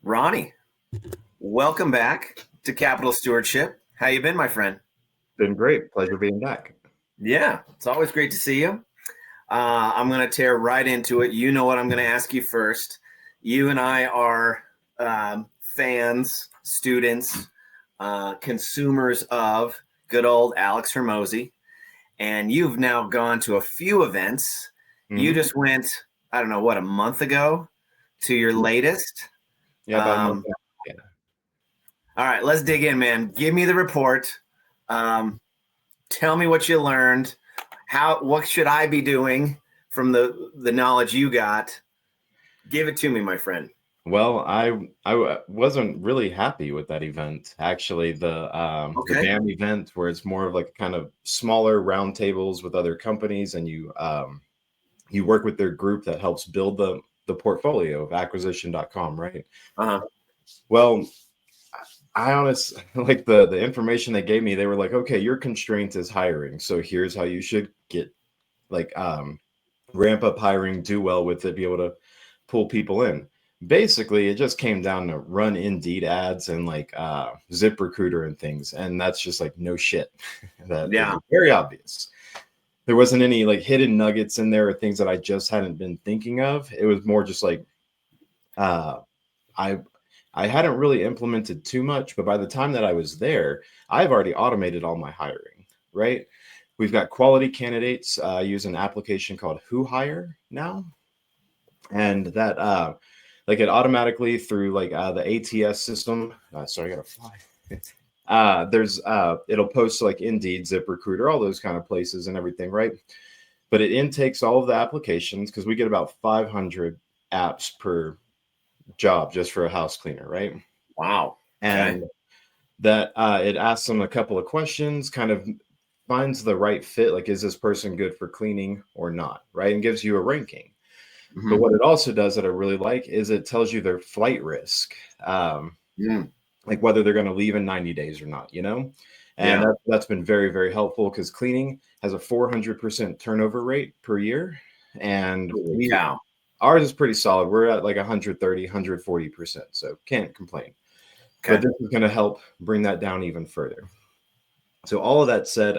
Ronnie, welcome back to Capital Stewardship. How you been, my friend? Been great. Pleasure being back. Yeah, it's always great to see you. I'm going to tear right into it. You know what I'm going to ask you first. You and I are fans, students, consumers of good old Alex Hermosi, and you've now gone to a few events. You Hmm. just went, I don't know, what, a month ago to your latest? Yeah, about a month Um, now. Yeah. all right, let's dig in, man. Give me the report. Um, Tell me what you learned. What should I be doing from the knowledge you got? Give it to me, my friend. Well, wasn't really happy with that event. Actually, the Okay. BAM event where it's more of like kind of smaller roundtables with other companies, and you work with their group that helps build the portfolio of acquisition.com, right? Uh-huh. Well, I honest like the information they gave me, they were like, okay, your constraint is hiring. So here's how you should get like ramp up hiring, do well with it, be able to pull people in. Basically, it just came down to run Indeed ads and like ZipRecruiter and things. And that's just like no shit. That it Yeah. was very obvious. There wasn't any like hidden nuggets in there or things that I just hadn't been thinking of. It was more just like uh I I hadn't really implemented too much, but by the time that I was there, I've already automated all my hiring, right? We've got quality candidates use an application called Who Hire now, and that like it automatically through like the ATS system. Sorry, I gotta fly. There's it'll post like Indeed, ZipRecruiter, all those kind of places and everything, right? But it intakes all of the applications because we get about 500 apps per job just for a house cleaner, right? Wow. Okay. And that it asks them a couple of questions, kind of finds the right fit, like is this person good for cleaning or not, right? And gives you a ranking. But Mm-hmm. what it also does that I really like is it tells you their flight risk, Mm. like whether they're going to leave in 90 days or not, you know? And Yeah. that's been very, very helpful because cleaning has a 400% turnover rate per year. And Holy cow. ours is pretty solid. We're at like 130, 140%. So can't complain. But Okay. this is going to help bring that down even further. So all of that said,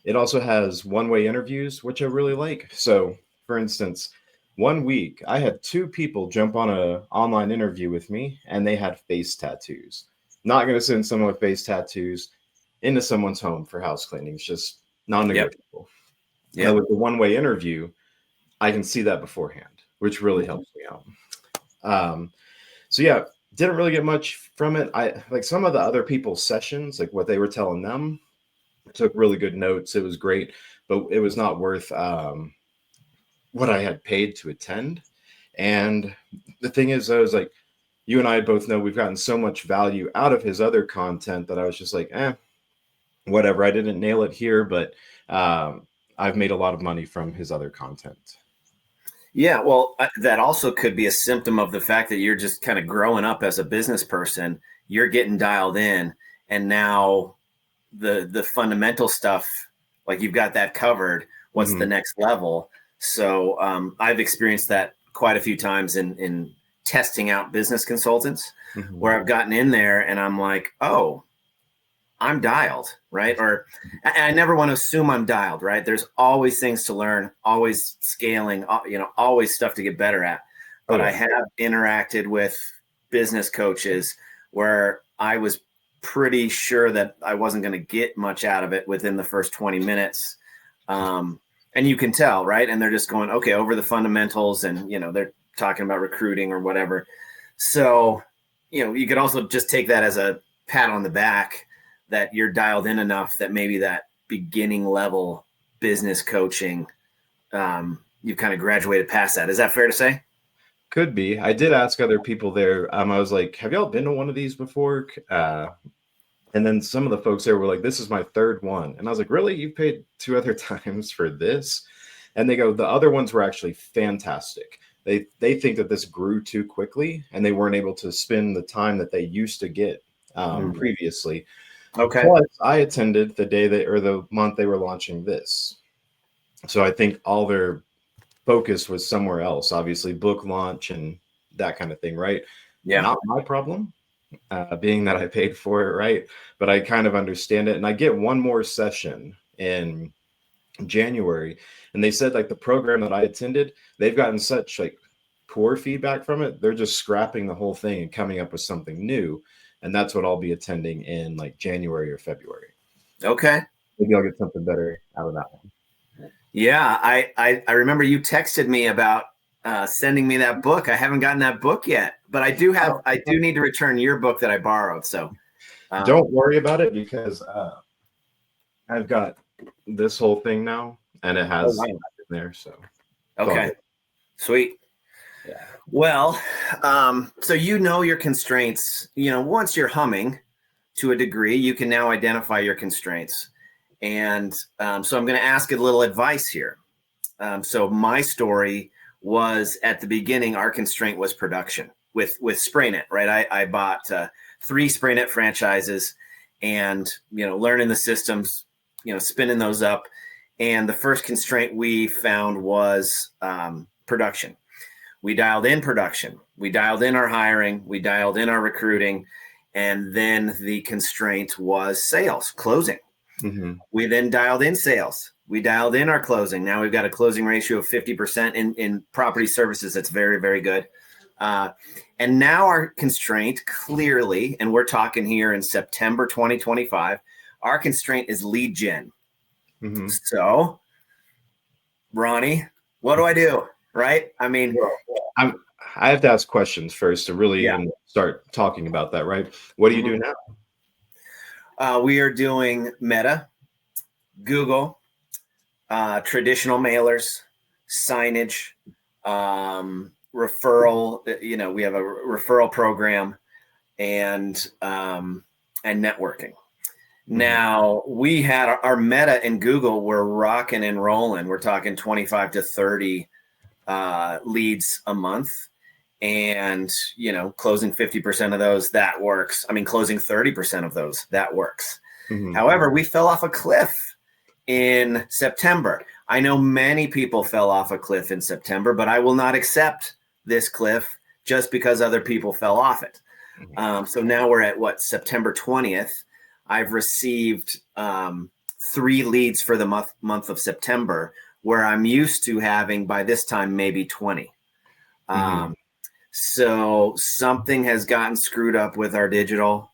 it also has one-way interviews, which I really like. So, for instance, one week I had two people jump on a online interview with me, and they had face tattoos. Not going to send someone with face tattoos into someone's home for house cleaning. It's just Yep. non-negotiable. But Yep. with the one-way interview, I can see that beforehand, which really Mhm. helps me out. Um, so yeah, didn't really get much from it. I like some of the other people's sessions, like what they were telling them, took really good notes. It was great, but it was not worth what I had paid to attend. And the thing is, I was like, you and I both know we've gotten so much value out of his other content that I was just like, whatever. I didn't nail it here, but I've made a lot of money from his other content. Yeah. Well, that also could be a symptom of the fact that you're just kind of growing up as a business person. You're getting dialed in, and now the fundamental stuff, like you've got that covered. What's the Hmm. next level? So I've experienced that quite a few times in testing out business consultants, Hmm. where I've gotten in there and I'm like, oh, I'm dialed, right? Or I never want to assume I'm dialed, right? There's always things to learn, always scaling, always stuff to get better at. Oh But I yeah. have interacted with business coaches where I was pretty sure that I wasn't going to get much out of it within the first 20 minutes. And you can tell, right? And they're just going, okay, over the fundamentals, and they're talking about recruiting or whatever. So, you could also just take that as a pat on the back that you're dialed in enough that maybe that beginning level business coaching, you kind of graduated past that. Is that fair to say? Could be. I did ask other people there. I was like, "Have y'all been to one of these before?" And then some of the folks there were like, "This is my third one," and I was like, "Really? You paid two other times for this?" And they go, "The other ones were actually fantastic. They think that this grew too quickly, and they weren't able to spend the time that they used to get previously." Okay. Plus, I attended the day or the month they were launching this, so I think all their focus was somewhere else. Obviously, book launch and that kind of thing, right? Yeah. Not my problem, being that I paid for it, right? But I kind of understand it. And I get one more session in January, and they said like the program that I attended, they've gotten such like poor feedback from it. They're just scrapping the whole thing and coming up with something new. And that's what I'll be attending in like January or February. Okay. Maybe I'll get something better out of that one. Yeah, I remember you texted me about sending me that book. I haven't gotten that book yet, but I do need to return your book that I borrowed. So don't worry about it, because I've got this whole thing now, and it has in there. So okay, sweet. Yeah. Well, so you know your constraints. Once you're humming to a degree, you can now identify your constraints. And so I'm going to ask a little advice here. So my story was, at the beginning, our constraint was production with SprayNet, right? I bought 3 SprayNet franchises, and learning the systems, spinning those up. And the first constraint we found was production. We dialed in production. We dialed in our hiring. We dialed in our recruiting. And then the constraint was sales, closing. Mm-hmm. We then dialed in sales. We dialed in our closing. Now we've got a closing ratio of 50% in property services. That's very, very good. And now our constraint, clearly, and we're talking here in September 2025, our constraint is lead gen. Mm-hmm. So, Ronnie, what do I do? Right? I mean, I have to ask questions first to really even start talking about that, right? What do you do now? We are doing Meta, Google, traditional mailers, signage, referral. We have a referral program, and networking. Now, we had our Meta and Google were rocking and rolling. We're talking 25 to 30 leads a month, and closing 50% of those, that works. I mean, closing 30% of those, that works. However, we fell off a cliff in September. I know many people fell off a cliff in September, but I will not accept this cliff just because other people fell off it. So now we're at September 20th. I've received 3 leads for the month of September, where I'm used to having by this time maybe 20. So something has gotten screwed up with our digital,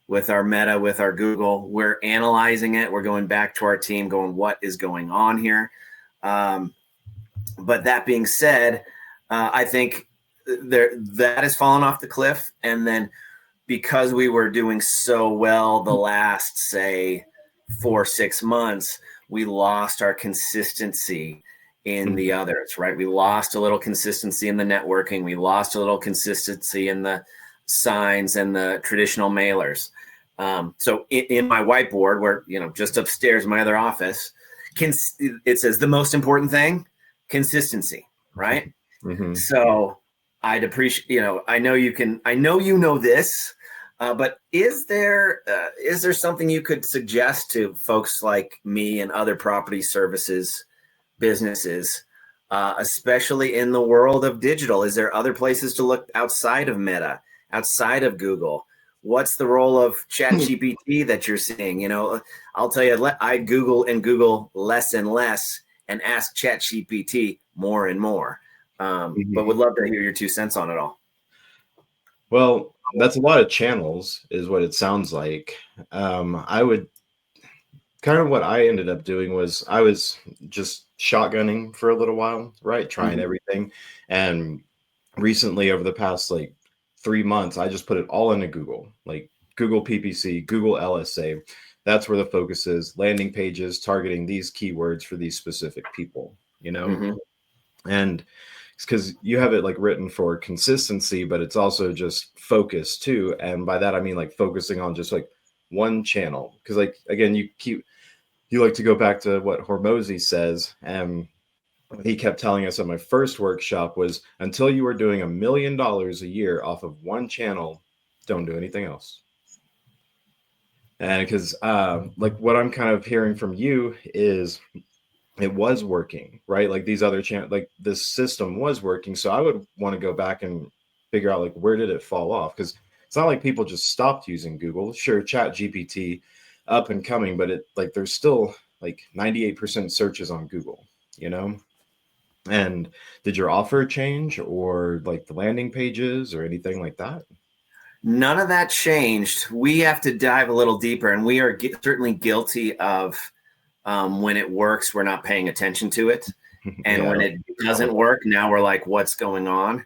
with our Meta, with our Google. We're analyzing it. We're going back to our team going, what is going on here? But that being said, I think that has fallen off the cliff. And then because we were doing so well the last, say, 4-6 months, we lost our consistency in the others, right? We lost a little consistency in the networking. We lost a little consistency in the signs and the traditional mailers. So in my whiteboard, where, just upstairs in my other office, it says the most important thing, consistency, right? So I'd appreciate, I know you know this, but is there something you could suggest to folks like me and other property services businesses, especially in the world of digital? Is there other places to look outside of Meta, outside of Google? What's the role of ChatGPT that you're seeing? I'll tell you, I Google less and less, and ask ChatGPT more and more. But would love to hear your 2 cents on it all. Well, that's a lot of channels, is what it sounds like. I would kind of, what I ended up doing was I was just shotgunning for a little while, right? Trying everything. And recently, over the past 3 months, I just put it all into Google, like Google PPC, Google LSA. That's where the focus is. Landing pages targeting these keywords for these specific people, and it's because you have it written for consistency, but it's also just focus too. And by that, I mean focusing on just one channel. Because again, you like to go back to what Hormozy says. And he kept telling us at my first workshop was, until you are doing $1 million a year off of one channel, don't do anything else. And because what I'm kind of hearing from you is it was working, right? These other channels, this system was working. So I would want to go back and figure out like where did it fall off, because it's not like people just stopped using Google. Sure, Chat GPT up and coming, but it like there's still like 98% searches on Google, you know? And did your offer change or like the landing pages or anything like that? None of that changed. We have to dive a little deeper, and we are certainly guilty of when it works, we're not paying attention to it. And Yeah. when it doesn't work, now we're like, what's going on?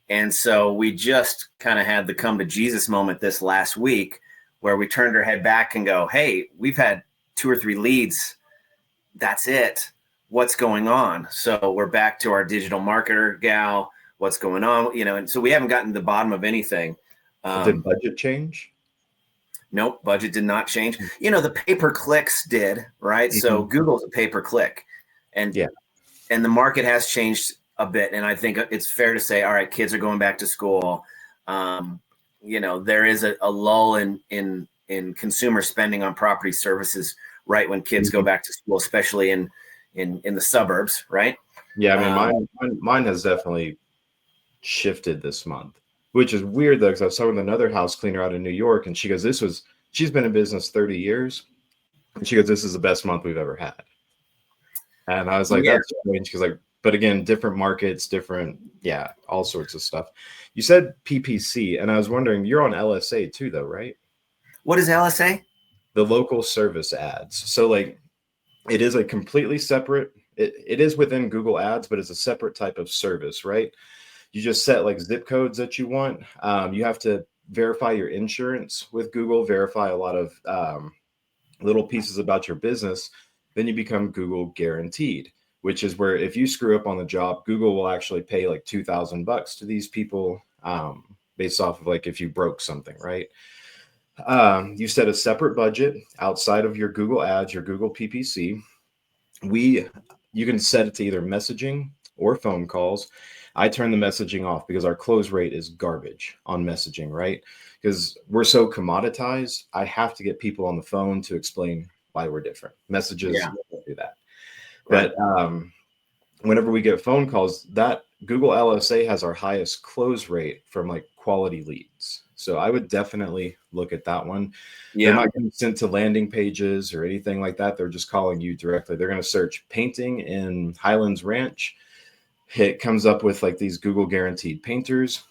And so we just kind of had the come to Jesus moment this last week where we turned our head back and go, hey, we've had 2 or 3 leads. That's it. What's going on? So we're back to our digital marketer gal. What's going on? You know, and so we haven't gotten to the bottom of anything. Did budget change? Nope, budget did not change. You know, the pay-per-clicks did, right? So Google's a pay-per-click. And yeah, and the market has changed a bit. And I think it's fair to say, all right, kids are going back to school. You know, there is a lull in consumer spending on property services right when kids go back to school, especially in the suburbs, right? Yeah, I mean, mine has definitely shifted this month, which is weird though, because I was talking with another house cleaner out in New York, and she goes, she's been in business 30 years. And she goes, this is the best month we've ever had. And I was like, Yeah. that's strange, because like, but again, different markets, different, yeah, all sorts of stuff. You said PPC, and I was wondering, you're on LSA too, though, right? What is LSA? The local service ads. So like, it is a completely separate, it is within Google Ads, but it's a separate type of service, right? You just set like zip codes that you want. You have to verify your insurance with Google, verify a lot of little pieces about your business. Then you become Google guaranteed, which is where if you screw up on the job, Google will actually pay like $2,000 to these people based off of like if you broke something, right? You set a separate budget outside of your Google Ads, your Google PPC. You can set it to either messaging or phone calls. I turn the messaging off because our close rate is garbage on messaging, right? Because we're so commoditized. I have to get people on the phone to explain why we're different. Messages don't do that. Right. But whenever we get phone calls, that Google LSA has our highest close rate from like quality leads. So I would definitely look at that one. Yeah. They're not getting sent to landing pages or anything like that. They're just calling you directly. They're going to search painting in Highlands Ranch. It comes up with like these Google guaranteed painters.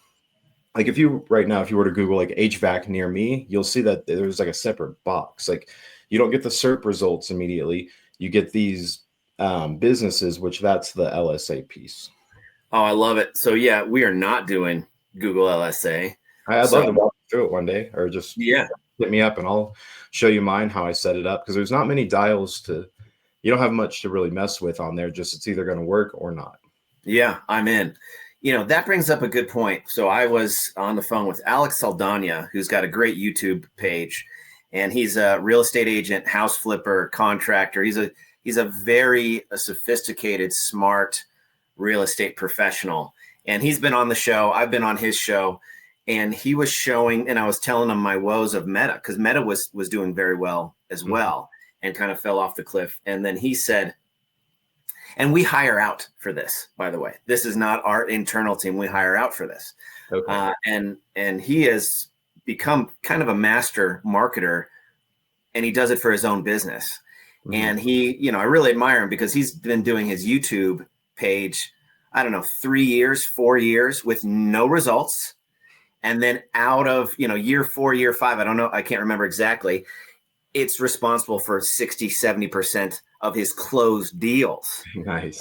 Like if you right now, if you were to Google like HVAC near me, you'll see that there's like a separate box. Like you don't get the SERP results immediately. You get these businesses, which that's the LSA piece. Oh, I love it. So yeah, we are not doing Google LSA. I'd love to walk through it one day, or just hit me up and I'll show you mine, how I set it up. Because there's not many dials you don't have much to really mess with on there. Just it's either going to work or not. Yeah, I'm in. You know, that brings up a good point. So I was on the phone with Alex Saldana, who's got a great YouTube page, and he's a real estate agent, house flipper, contractor. He's a very sophisticated, smart real estate professional. And he's been on the show. I've been on his show. And he was showing, and I was telling him my woes of Meta, because Meta was doing very well as well and kind of fell off the cliff. And then he said, and we hire out for this, by the way. This is not our internal team. We hire out for this. Okay. And he has become kind of a master marketer, and he does it for his own business. Mm-hmm. And he, you know, I really admire him because he's been doing his YouTube page, I don't know, 3 years, 4 years with no results. And then out of, you know, year 4, year 5, I don't know, I can't remember exactly, it's responsible for 60, 70% of his closed deals. Nice.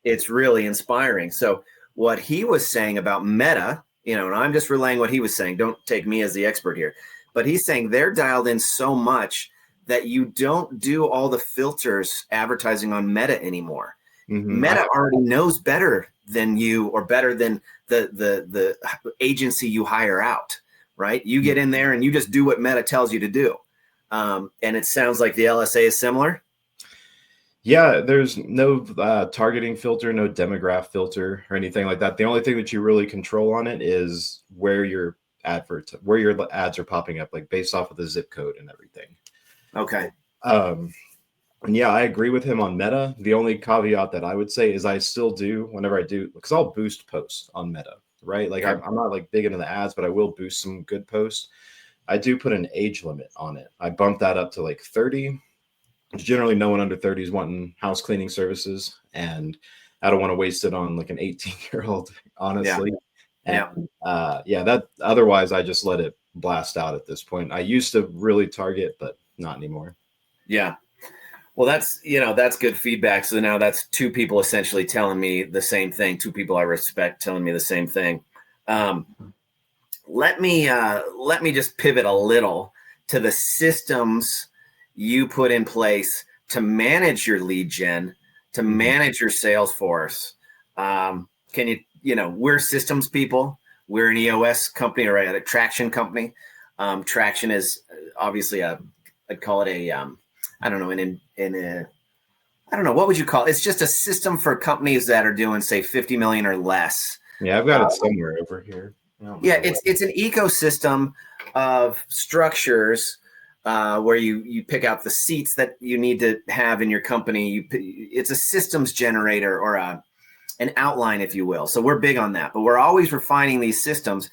It's really inspiring. So what he was saying about Meta, you know, and I'm just relaying what he was saying, don't take me as the expert here, but he's saying they're dialed in so much that you don't do all the filters advertising on Meta anymore. Mm-hmm. Meta already knows better than you, or better than the agency you hire out, right? You get in there and you just do what Meta tells you to do. And it sounds like the LSA is similar. Yeah, there's no targeting filter, no demographic filter or anything like that. The only thing that you really control on it is where your ads are popping up, like based off of the zip code and everything. Okay. And yeah, I agree with him on Meta. The only caveat that I would say is I still do, whenever I do, because I'll boost posts on Meta, right? Like Okay. I'm not like big into the ads, but I will boost some good posts. I do put an age limit on it. I bumped that up to like 30. Generally, no one under 30 is wanting house cleaning services, and I don't want to waste it on like an 18-year-old, Yeah. honestly. Yeah. And yeah, that otherwise I just let it blast out at this point. I used to really target, but not anymore. Yeah. Well, that's good feedback. So now that's two people essentially telling me the same thing. Two people I respect telling me the same thing. Um, let me just pivot a little to the systems you put in place to manage your lead gen, to manage your sales force. Can we're systems people. We're an EOS company or a traction company. Traction is obviously I'd call it a I don't know, I don't know, what would you call it? It's just a system for companies that are doing, say, 50 million or less. Yeah, I've got it somewhere over here. Yeah, it's an ecosystem of structures where you pick out the seats that you need to have in your company. It's a systems generator or an outline, if you will. So we're big on that, but we're always refining these systems.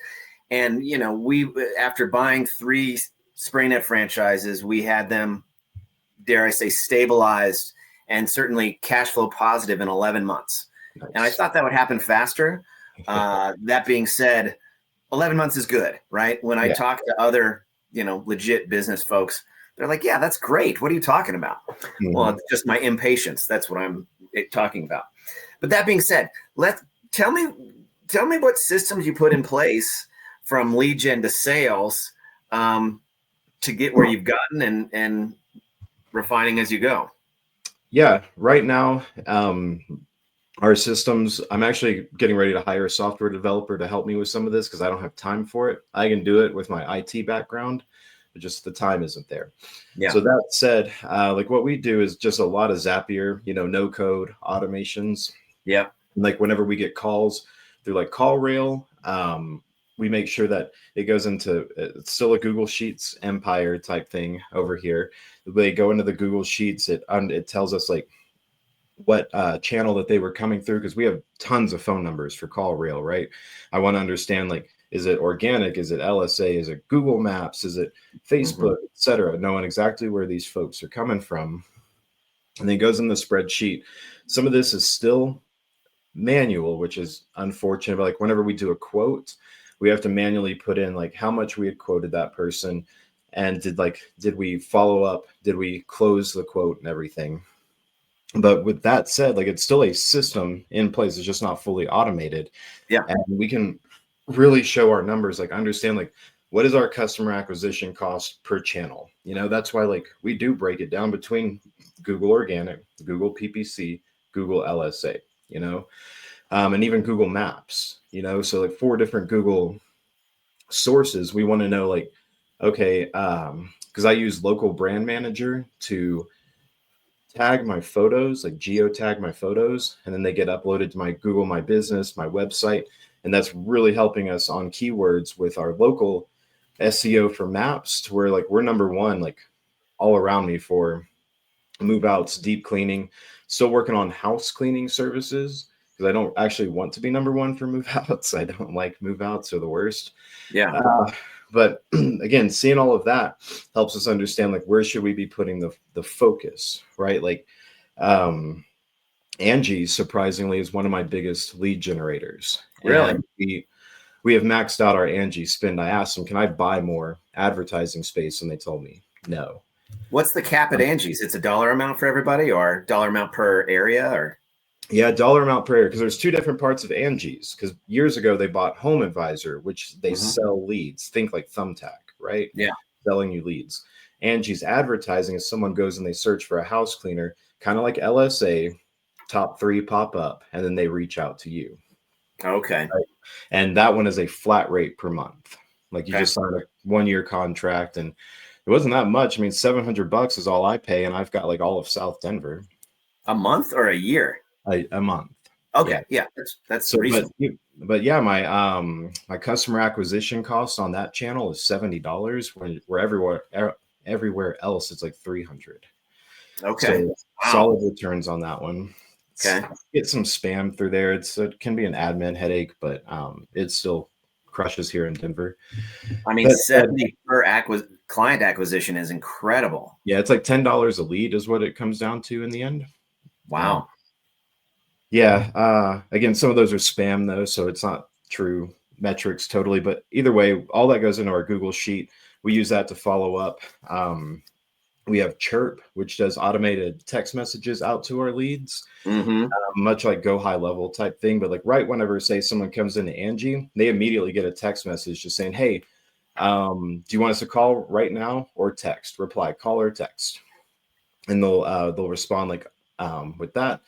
And we after buying 3 SprayNet franchises, we had them, dare I say, stabilized and certainly cash flow positive in 11 months. Nice. And I thought that would happen faster. That being said, 11 months is good, right? When I talk to other, legit business folks, they're like, yeah, that's great. What are you talking about? Well, it's just my impatience. That's what I'm talking about. But that being said, tell me what systems you put in place from lead gen to sales to get where you've gotten and refining as you go. Yeah, right now, our systems, I'm actually getting ready to hire a software developer to help me with some of this because I don't have time for it. I can do it with my IT background, but just the time isn't there. Yeah. So that said, like what we do is just a lot of Zapier, no code automations. Yeah. Like whenever we get calls through like CallRail, we make sure that it goes into, it's still a Google Sheets empire type thing over here. They go into the Google Sheets. It tells us like what channel that they were coming through, because we have tons of phone numbers for CallRail, right? I want to understand, like, is it organic? Is it LSA? Is it Google Maps? Is it Facebook, et cetera? Knowing exactly where these folks are coming from. And then it goes in the spreadsheet. Some of this is still manual, which is unfortunate. But like whenever we do a quote, we have to manually put in like how much we had quoted that person, and did we follow up? Did we close the quote and everything? But with that said, like it's still a system in place. It's just not fully automated. Yeah. And we can really show our numbers, like understand like what is our customer acquisition cost per channel? That's why like we do break it down between Google Organic, Google PPC, Google LSA, and even Google Maps, so like 4 different Google sources. We want to know like, okay, because I use local brand manager to tag my photos, like geotag my photos, and then they get uploaded to my Google My Business, my website. And that's really helping us on keywords with our local SEO for maps, to where like we're number 1, like all around me for move outs, deep cleaning. Still working on house cleaning services because I don't actually want to be number 1 for move outs. I don't like move outs, are the worst. Yeah. But again, seeing all of that helps us understand like where should we be putting the focus, right? Like Angie, surprisingly, is one of my biggest lead generators. Really? And we have maxed out our Angie spend. I asked them, can I buy more advertising space? And they told me no. What's the cap at Angie's? It's a dollar amount for everybody, or dollar amount per area, or? Yeah, dollar amount per area, because there's 2 different parts of Angie's. Because years ago they bought Home Advisor, which they sell leads. Think like Thumbtack, right? Yeah, selling you leads. Angie's advertising is someone goes and they search for a house cleaner, kind of like LSA. Top 3 pop up, and then they reach out to you. Okay. Right? And that one is a flat rate per month. Like you just signed a 1-year contract, and it wasn't that much. I mean, $700 is all I pay, and I've got like all of South Denver. A month or a year? A month. Okay, yeah, that's so reasonable. But yeah, my customer acquisition cost on that channel is $70. Where everywhere else it's like $300. Okay, so solid returns on that one. Okay. Get some spam through there. It can be an admin headache, but it still crushes here in Denver. I mean, 70 per client acquisition is incredible. Yeah, it's like $10 a lead is what it comes down to in the end. Wow. Yeah. Again, some of those are spam though, so it's not true metrics totally. But either way, all that goes into our Google Sheet. We use that to follow up. We have Chirp, which does automated text messages out to our leads, much like Go High Level type thing. But like right whenever, say, someone comes into Angie, they immediately get a text message just saying, hey, do you want us to call right now or text? Reply, call or text. And they'll respond like with that.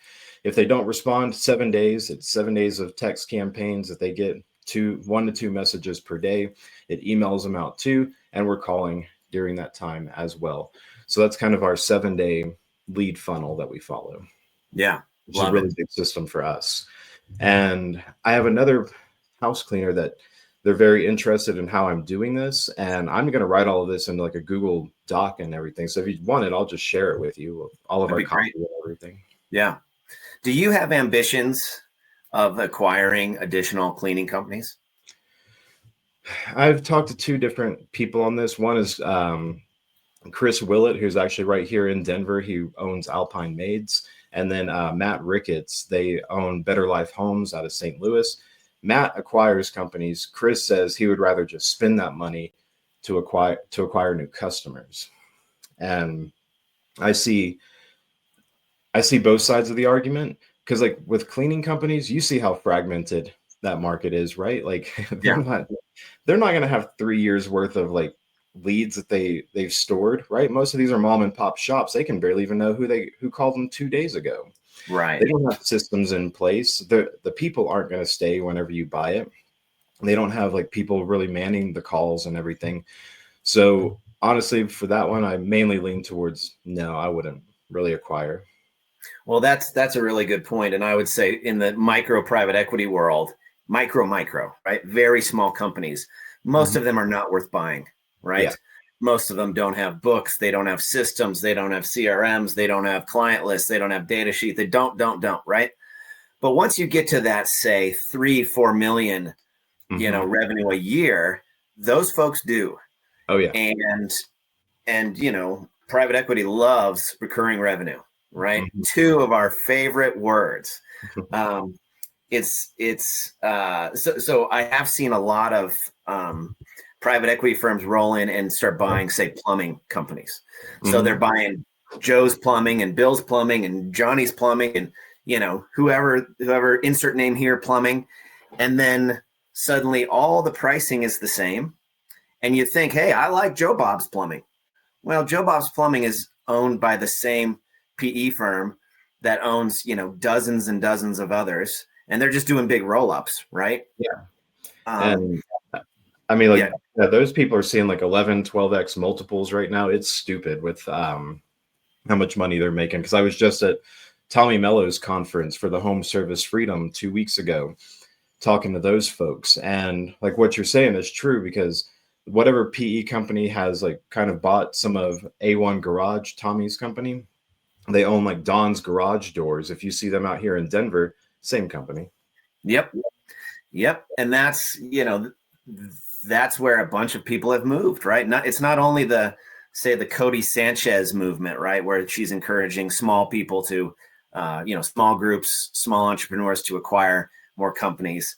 If they don't respond, 7 days, it's 7 days of text campaigns that they get 1 to 2 messages per day. It emails them out too, and we're calling during that time as well. So that's kind of our 7-day lead funnel that we follow. Yeah. Which is a really big system for us. And I have another house cleaner that they're very interested in how I'm doing this. And I'm going to write all of this into like a Google Doc and everything. So if you want it, I'll just share it with you, all of our copy and everything. Yeah. Do you have ambitions of acquiring additional cleaning companies? I've talked to 2 different people on this. One is Chris Willett, who's actually right here in Denver. He owns Alpine Maids. And then Matt Ricketts, they own Better Life Homes out of St. Louis. Matt acquires companies. Chris says he would rather just spend that money to acquire new customers. And I see both sides of the argument, because like with cleaning companies, you see how fragmented that market is, right? Like they're not going to have 3 years worth of like leads that they've stored, right? Most of these are mom and pop shops. They can barely even know who called them 2 days ago. Right. They don't have systems in place. The people aren't going to stay whenever you buy it. They don't have like people really manning the calls and everything. So honestly, for that one, I mainly lean towards no, I wouldn't really acquire. Well, that's a really good point. And I would say in the micro private equity world, micro, right? Very small companies. Most of them are not worth buying, right? Yeah. Most of them don't have books. They don't have systems. They don't have CRMs. They don't have client lists. They don't have data sheet. They don't, right? But once you get to that, say 3-4 million, revenue a year, those folks do. Oh yeah. And private equity loves recurring revenue, right? 2 of our favorite words. So I have seen a lot of private equity firms roll in and start buying, say, plumbing companies. So they're buying Joe's Plumbing and Bill's Plumbing and Johnny's Plumbing and whoever insert name here plumbing, and then suddenly all the pricing is the same, and you think, hey, I like Joe Bob's Plumbing. Well, Joe Bob's Plumbing is owned by the same PE firm that owns dozens and dozens of others, and they're just doing big roll-ups, right? Yeah. And I mean, those people are seeing like 11, 12x multiples right now. It's stupid with how much money they're making. Because I was just at Tommy Mello's conference for the Home Service Freedom 2 weeks ago, talking to those folks. And like what you're saying is true, because whatever PE company has like kind of bought some of A1 Garage, Tommy's company, they own like Don's Garage Doors. If you see them out here in Denver, same company. Yep. And that's, that's where a bunch of people have moved, right? It's not only the Cody Sanchez movement, right? Where she's encouraging small people to, small groups, small entrepreneurs to acquire more companies.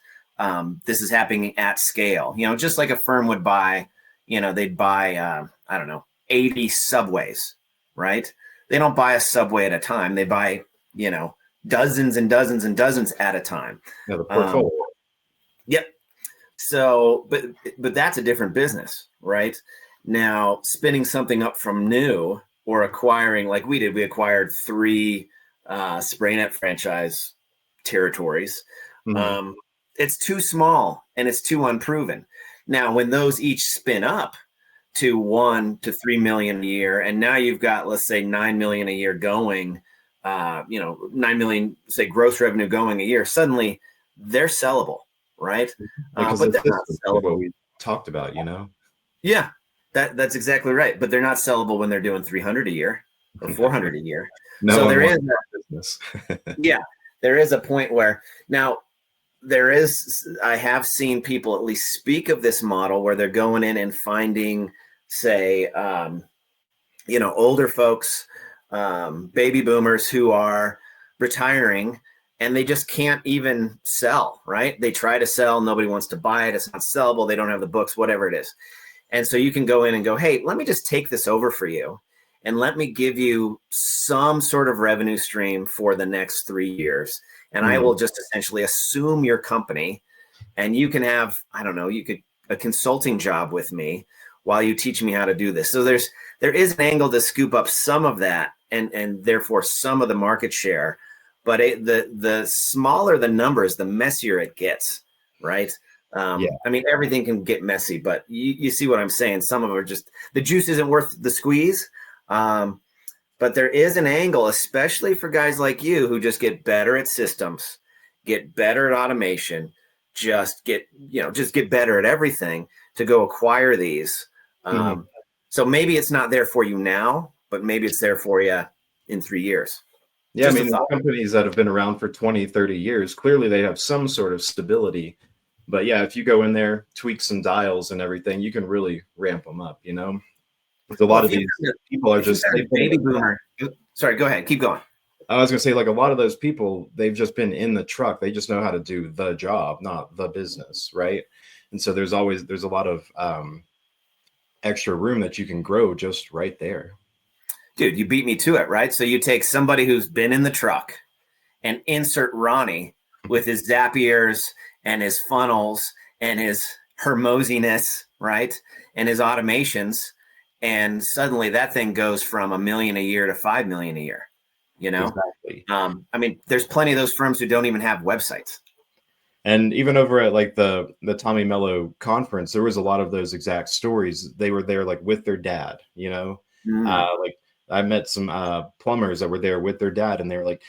This is happening at scale, just like a firm would buy, they'd buy, 80 subways, right? They don't buy a subway at a time. They buy, dozens and dozens and dozens at a time. Yeah, the portfolio. Yep. So, but that's a different business, right? Now, spinning something up from new or acquiring, like we did, we acquired 3 SprayNet franchise territories. It's too small and it's too unproven. Now, when those each spin up to 1 to 3 million a year, and now you've got, let's say, 9 million a year going, 9 million, say, gross revenue going a year, suddenly they're sellable, right? But they're not sellable. What we talked about, Yeah, that's exactly right. But they're not sellable when they're doing 300 a year or 400 a year. So there is that business. Yeah. there is a point where now I have seen people at least speak of this model where they're going in and finding, say, older folks, baby boomers who are retiring and they just can't even sell, right? They try to sell, nobody wants to buy it. It's not sellable. They don't have the books, whatever it is. And so you can go in and go, hey, let me just take this over for you. And let me give you some sort of revenue stream for the next 3 years. And I will just essentially assume your company, and you can have, I don't know, a consulting job with me while you teach me how to do this. So there is an angle to scoop up some of that and therefore some of the market share. But the smaller the numbers, the messier it gets, right? I mean, everything can get messy, but you see what I'm saying? Some of them are just, the juice isn't worth the squeeze. But there is an angle, especially for guys like you who just get better at systems, get better at automation, just get better at everything to go acquire these. So maybe it's not there for you now, but maybe it's there for you in 3 years. Yeah, just companies that have been around for 20, 30 years, clearly they have some sort of stability. But yeah, if you go in there, tweak some dials and everything, you can really ramp them up, With a lot of these people are just baby boomer. Sorry, go ahead. Keep going. I was going to say, like, a lot of those people, they've just been in the truck. They just know how to do the job, not the business, right? And so there's a lot of extra room that you can grow just right there. Dude, you beat me to it, right? So you take somebody who's been in the truck and insert Ronnie with his Zapiers and his funnels and his Hermosiness, right? And his automations. And suddenly that thing goes from $1 million a year to 5 million a year, Exactly. I mean, there's plenty of those firms who don't even have websites. And even over at like the Tommy Mello conference, there was a lot of those exact stories. They were there like with their dad, like I met some plumbers that were there with their dad, and they were like,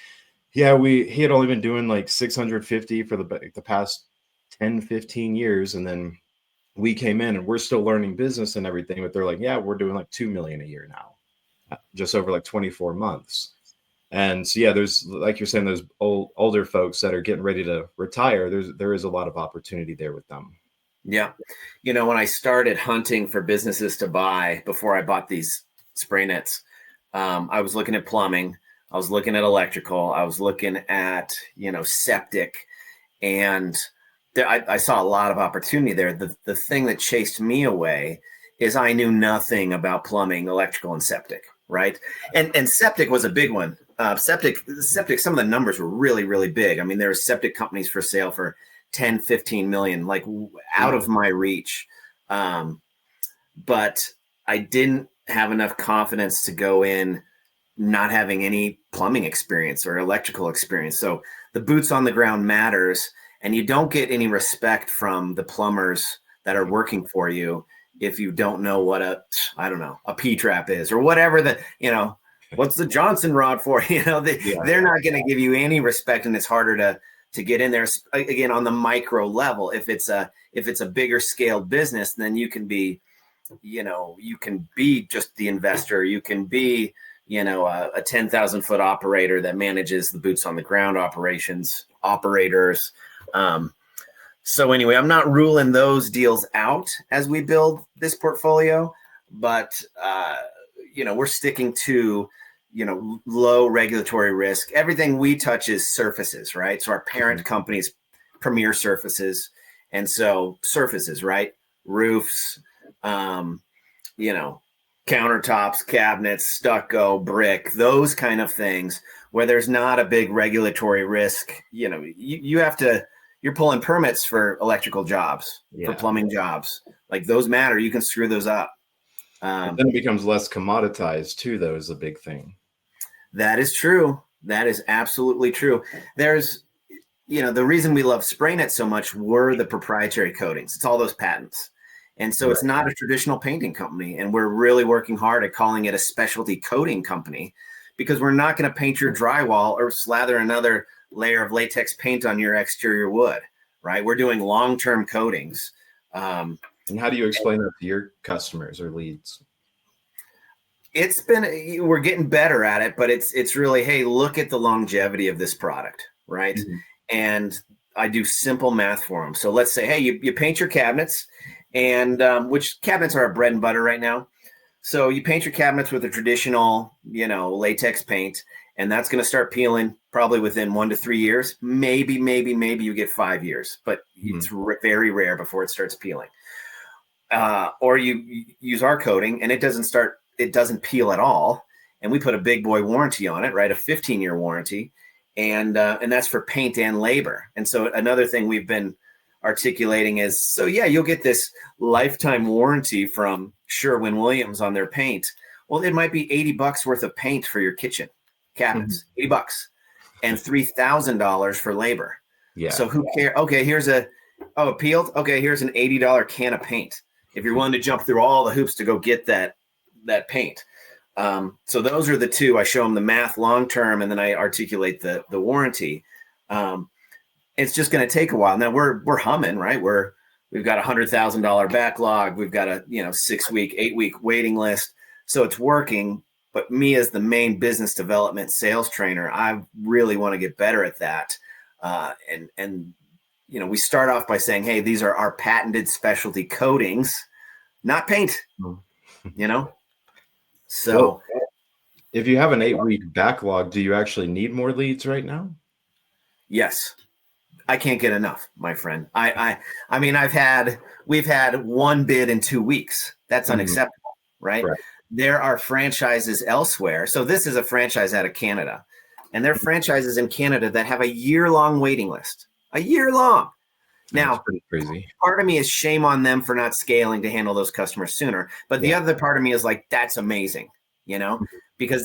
yeah, he had only been doing like 650 for the past 10, 15 years. And then we came in and we're still learning business and everything, but they're like, yeah, we're doing like 2 million a year now, just over like 24 months. And so, yeah, there's, like you're saying, those older folks that are getting ready to retire. There is a lot of opportunity there with them. Yeah. When I started hunting for businesses to buy before I bought these spray nets, I was looking at plumbing. I was looking at electrical. I was looking at, septic. And I saw a lot of opportunity there. The thing that chased me away is I knew nothing about plumbing, electrical, and septic, right? And septic was a big one. Septic, some of the numbers were really, really big. I mean, there were septic companies for sale for 10, 15 million, like out of my reach. But I didn't have enough confidence to go in not having any plumbing experience or electrical experience. So the boots on the ground matters. And you don't get any respect from the plumbers that are working for you if you don't know what a P-trap is or whatever what's the Johnson rod for? They're not going to give you any respect, and it's harder to get in there. Again, on the micro level, if it's a bigger scale business, then you can be, you can be just the investor. You can be, a 10,000 foot operator that manages the boots on the ground operators. So anyway, I'm not ruling those deals out as we build this portfolio, but we're sticking to, low regulatory risk. Everything we touch is surfaces, right? So our parent company's premier surfaces. And so surfaces, right? Roofs, countertops, cabinets, stucco, brick, those kind of things where there's not a big regulatory risk. You're pulling permits for electrical jobs, for plumbing jobs. Like those matter. You can screw those up. Then it becomes less commoditized too, though, is a big thing. That is true. That is absolutely true. There's, the reason we love SprayNet so much were the proprietary coatings. It's all those patents. And so It's not a traditional painting company. And we're really working hard at calling it a specialty coating company because we're not going to paint your drywall or slather another layer of latex paint on your exterior wood, right? We're doing long-term coatings. And how do you explain that to your customers or leads? We're getting better at it, but it's really, hey, look at the longevity of this product, right? Mhm. And I do simple math for them. So let's say, hey, you paint your cabinets, and which cabinets are our bread and butter right now. So you paint your cabinets with a traditional, latex paint, and that's going to start peeling probably within 1 to 3 years. Maybe you get 5 years, but it's very rare before it starts peeling. Or you use our coating and it doesn't peel at all. And we put a big boy warranty on it, right? A 15-year warranty. And that's for paint and labor. And so another thing we've been articulating is, so yeah, you'll get this lifetime warranty from Sherwin-Williams on their paint. Well, it might be $80 worth of paint for your kitchen cabinets, $80 and $3,000 for labor. Yeah. So who cares? Okay, it peeled. Okay, here's an $80 can of paint. If you're willing to jump through all the hoops to go get that paint. So those are the two. I show them the math long term, and then I articulate the warranty. It's just going to take a while. Now we're humming, right? We've got $100,000 backlog. We've got a 6-week, 8-week waiting list. So it's working. But me as the main business development sales trainer, I really want to get better at that. And we start off by saying, hey, these are our patented specialty coatings, not paint. So well, if you have an 8-week backlog, do you actually need more leads right now? Yes. I can't get enough, my friend. I mean, we've had one bid in 2 weeks. That's unacceptable, right? There are franchises elsewhere. So this is a franchise out of Canada, and there are franchises in Canada that have a year-long waiting list, a year-long. Now, that's pretty crazy. Part of me is shame on them for not scaling to handle those customers sooner. But the other part of me is like, that's amazing, because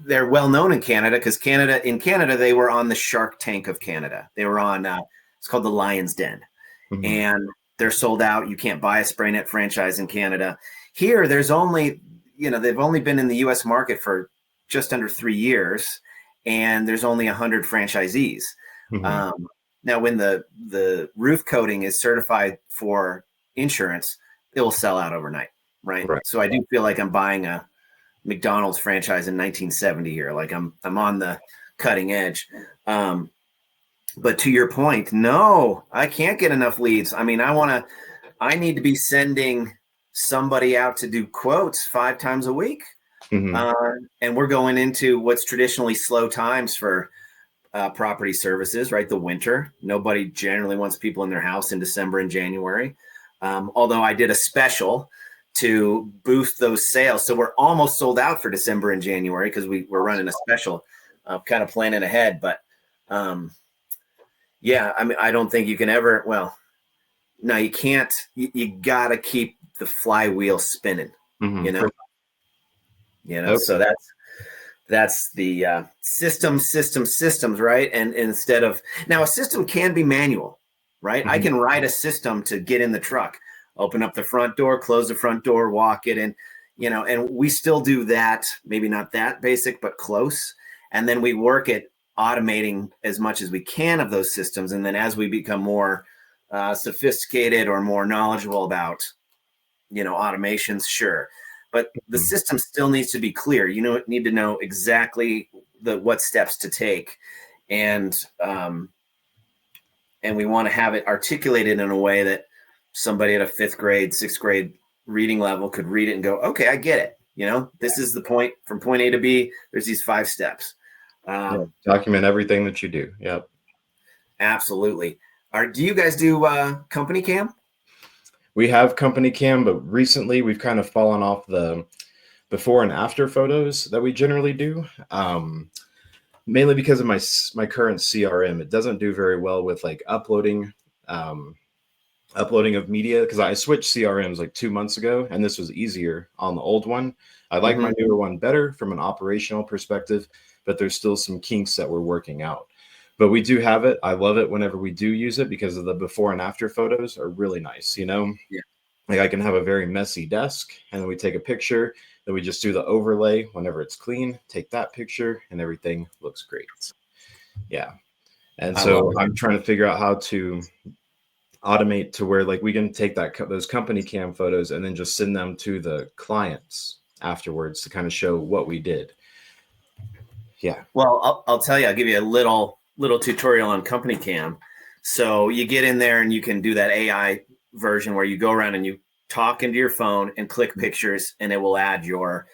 they're well known in Canada, because in Canada, they were on the Shark Tank of Canada. They were on, it's called the Lion's Den, and they're sold out. You can't buy a spray net franchise in Canada. Here, there's only, they've only been in the US market for just under 3 years, and there's only 100 franchisees. Now, when the roof coating is certified for insurance, it will sell out overnight, right? So I do feel like I'm buying a McDonald's franchise in 1970 here. Like I'm on the cutting edge. But to your point, no, I can't get enough leads. I mean, I need to be sending somebody out to do quotes 5 times a week. And we're going into what's traditionally slow times for property services, right? The winter. Nobody generally wants people in their house in December and January. Although I did a special to boost those sales. So we're almost sold out for December and January because we're running a special, kind of planning ahead. But yeah, I mean, I don't think you can ever, no, you can't. You got to keep the flywheel spinning, So that's the systems, right? And instead of, now a system can be manual, right? I can write a system to get in the truck, open up the front door, close the front door, walk it in, and we still do that. Maybe not that basic, but close. And then we work at automating as much as we can of those systems. And then as we become more sophisticated or more knowledgeable about, automations, sure. But the system still needs to be clear. You need to know exactly what steps to take. And we want to have it articulated in a way that somebody at a 5th grade, 6th grade reading level could read it and go, okay, I get it. This is the point from point A to B. There's these 5 steps. Document everything that you do. Yep. Absolutely. Do you guys do company cam? We have company cam, but recently we've kind of fallen off the before and after photos that we generally do. Mainly because of my current CRM. It doesn't do very well with like uploading of media, because I switched CRMs like 2 months ago, and this was easier on the old one. I like my newer one better from an operational perspective, but there's still some kinks that we're working out. But we do have it. I love it whenever we do use it, because of the before and after photos are really nice, Yeah. Like I can have a very messy desk, and then we take a picture, then we just do the overlay whenever it's clean, take that picture, and everything looks great. Yeah. And so I'm trying to figure out how to automate to where like we can take those company cam photos and then just send them to the clients afterwards to kind of show what we did. Yeah. Well, I'll tell you, I'll give you a little little tutorial on Company Cam. So you get in there and you can do that AI version where you go around and you talk into your phone and click pictures, and it will add your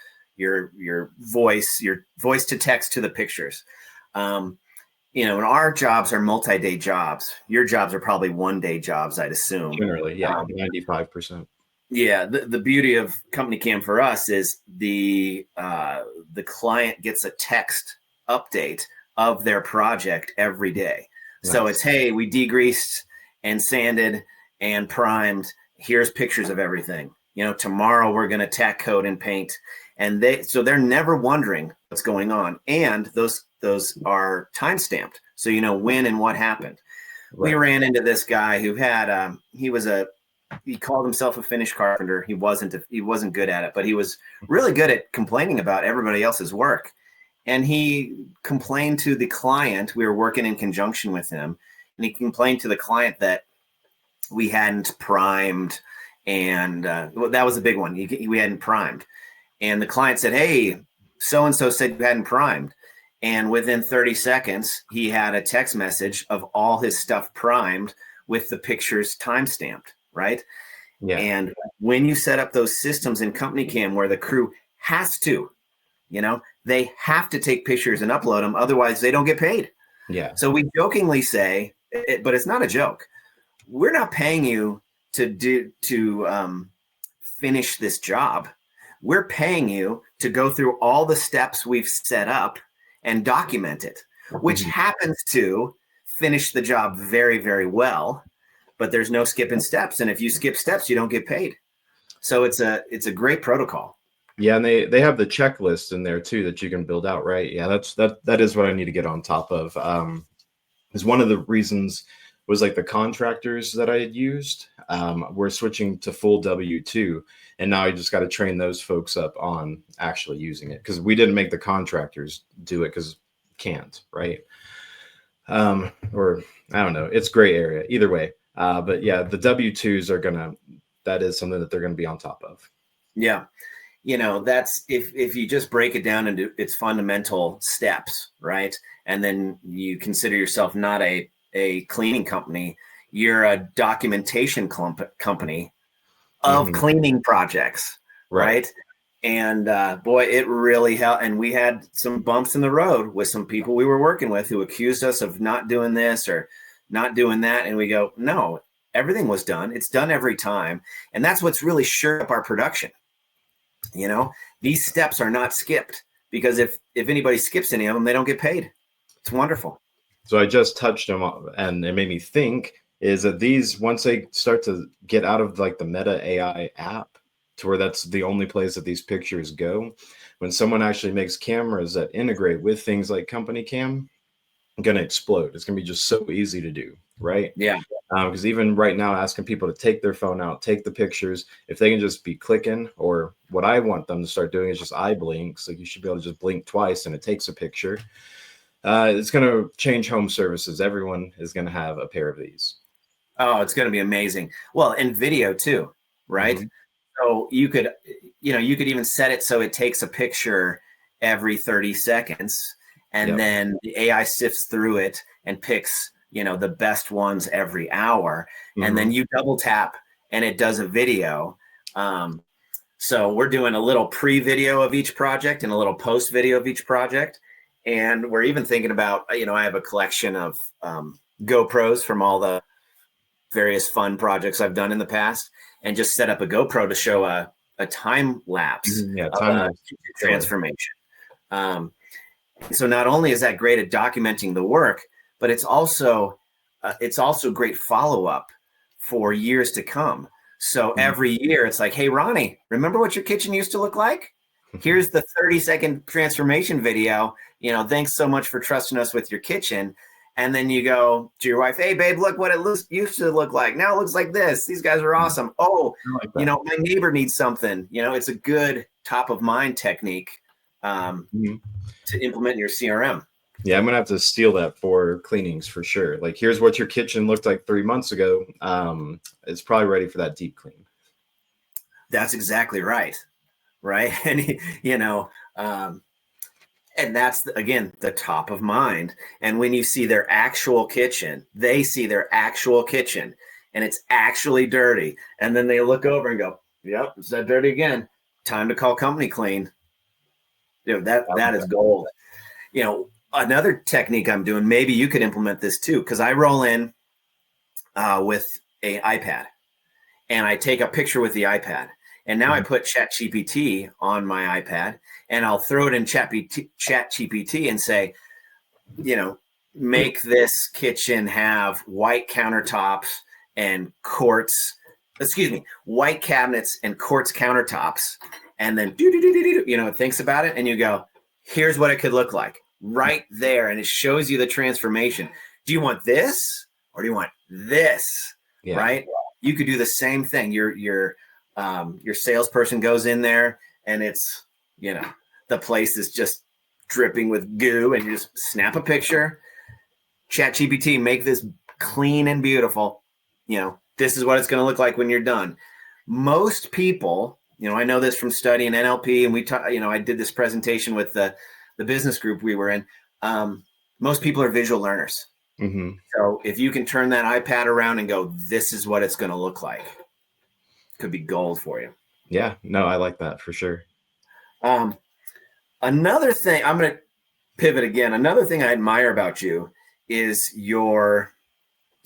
voice to text to the pictures. And our jobs are multi-day jobs. Your jobs are probably one-day jobs, I'd assume. Generally, yeah, 95%. Yeah, the beauty of Company Cam for us is the client gets a text update of their project every day. Nice. So it's, hey, we degreased and sanded and primed. Here's pictures of everything. Tomorrow we're going to tack coat and paint. And they're never wondering what's going on. And those are time stamped. So when and what happened. Right. We ran into this guy who had he called himself a finished carpenter. He wasn't good at it, but he was really good at complaining about everybody else's work. And he complained to the client. We were working in conjunction with him, and he complained to the client that we hadn't primed, and that was a big one. We hadn't primed, and the client said, "Hey, so and so said you hadn't primed." And within 30 seconds, he had a text message of all his stuff primed with the pictures time stamped. Right. Yeah. And when you set up those systems in Company Cam where the crew has to, they have to take pictures and upload them. Otherwise, they don't get paid. Yeah. So we jokingly say, but it's not a joke. We're not paying you to finish this job. We're paying you to go through all the steps we've set up and document it, which happens to finish the job very, very well. But there's no skipping steps. And if you skip steps, you don't get paid. So it's a great protocol. Yeah. And they have the checklist in there too, that you can build out. Right. Yeah. That is what I need to get on top of. Is one of the reasons was like the contractors that I had used. We're switching to full W-2. And now I just got to train those folks up on actually using it. Cause we didn't make the contractors do it because can't. Right. Or I don't know. It's gray area either way. But yeah, the W-2s that is something that they're going to be on top of. Yeah. That's if you just break it down into its fundamental steps, right? And then you consider yourself not a cleaning company, you're a documentation company of cleaning projects, right? And boy, it really helped. And we had some bumps in the road with some people we were working with who accused us of not doing this or not doing that. And we go, no, everything was done. It's done every time. And that's what's really shored up our production. These steps are not skipped, because if anybody skips any of them, they don't get paid. It's wonderful. So I just touched them and it made me think is that these, once they start to get out of like the Meta AI app to where that's the only place that these pictures go, when someone actually makes cameras that integrate with things like Company Cam, going to explode. It's going to be just so easy to do. Right. Yeah. Because even right now, asking people to take their phone out, take the pictures, if they can just be clicking, or what I want them to start doing is just eye blinks. Like you should be able to just blink twice and it takes a picture. It's going to change home services. Everyone is going to have a pair of these. Oh, it's going to be amazing. Well, and video too, right? So you could even set it so it takes a picture every 30 seconds. And then the AI sifts through it and picks, the best ones every hour. And then you double tap and it does a video. So we're doing a little pre-video of each project and a little post-video of each project. And we're even thinking about, I have a collection of GoPros from all the various fun projects I've done in the past, and just set up a GoPro to show a time lapse transformation. So not only is that great at documenting the work, but it's also great follow-up for years to come. So every year it's like, hey, Ronnie, remember what your kitchen used to look like? Here's the 30-second transformation video. Thanks so much for trusting us with your kitchen. And then you go to your wife, hey, babe, look what it used to look like. Now it looks like this. These guys are awesome. Oh, my neighbor needs something. It's a good top of mind technique to implement in your CRM. Yeah, I'm going to have to steal that for cleanings for sure. Like, here's what your kitchen looked like 3 months ago. It's probably ready for that deep clean. That's exactly right. Right. And, And that's, again, the top of mind. And when you see their actual kitchen, they see their actual kitchen and it's actually dirty. And then they look over and go, yep, it's that dirty again. Time to call company clean. That is gold. Another technique I'm doing, maybe you could implement this too, because I roll in with an iPad and I take a picture with the iPad. And now I put ChatGPT on my iPad and I'll throw it in ChatGPT and say, make this kitchen have white countertops and white cabinets and quartz countertops. And then, it thinks about it and you go, here's what it could look like right there. And it shows you the transformation. Do you want this or do you want this? Yeah. Right? You could do the same thing. Your salesperson goes in there and it's, the place is just dripping with goo and you just snap a picture, ChatGPT, make this clean and beautiful. This is what it's going to look like when you're done. Most people, I know this from studying NLP and I did this presentation with the business group we were in. Most people are visual learners. Mm-hmm. So if you can turn that iPad around and go, this is what it's going to look like, could be gold for you. Yeah, no, I like that for sure. Another thing, I'm going to pivot again. Another thing I admire about you is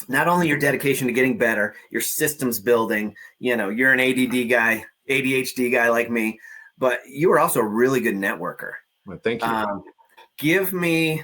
not only your dedication to getting better, your systems building, you're an ADHD guy like me, but you are also a really good networker. Well, thank you. Give me